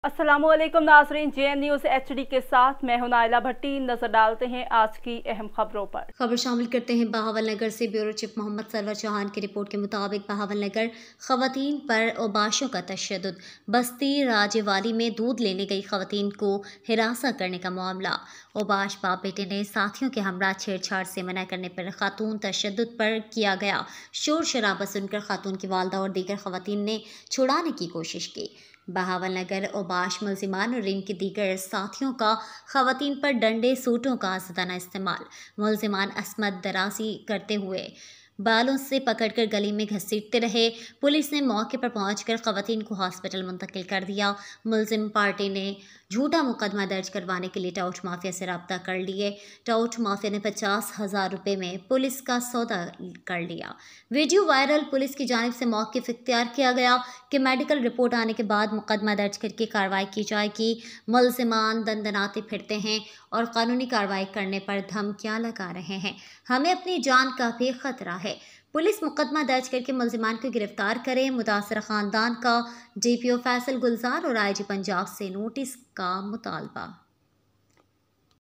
अस्सलामुअलैकुम नाज़रीन, JN news HD के साथ मैं हूं नाइला भट्टी। नजर डालते हैं आज की अहम खबरों पर। खबर शामिल करते हैं बहावल नगर से। ब्यूरो चीफ मोहम्मद सरवर चौहान की रिपोर्ट के मुताबिक बहावल नगर खवातीन पर ओबाशों का तशद्दुद। बस्ती राजेवाली में दूध लेने गई खवातीन को हिरासा करने का मामला। ओबाश बाप बेटे ने साथियों के हमरा छेड़छाड़ से मना करने पर खातून तशद्दुद पर किया गया। शोर शराबा सुनकर खातून की वालदा और दीगर खवातीन ने छुड़ाने की कोशिश की। बहावल नगर ओबाश मुलजिमान और इनके दीगर साथियों का खवातीन पर डंडे सूटों का आज़ादाना इस्तेमाल। मुलजिमान असमत दराजी करते हुए बालों से पकड़कर गली में घसीटते रहे। पुलिस ने मौके पर पहुंचकर खवातीन को हॉस्पिटल मुंतकिल कर दिया। मुलजिम पार्टी ने झूठा मुकदमा दर्ज करवाने के लिए टाउट माफिया से रब्ता कर लिए। टाउट माफिया ने 50,000 रुपये में पुलिस का सौदा कर लिया। Video viral. पुलिस की जानिब से मौक़िफ़ इख्तियार किया गया कि मेडिकल रिपोर्ट आने के बाद मुकदमा दर्ज करके कार्रवाई की जाएगी। मुलजिमान दंदनाते फिरते हैं और कानूनी कार्रवाई करने पर धमकियां लगा रहे हैं। हमें अपनी जान का भी खतरा है। पुलिस मुकदमा दर्ज करके मुलजिमान को गिरफ्तार करे। मुतासर खानदान का DPO फैसल गुलजार और IG पंजाब से नोटिस का मुतालबा।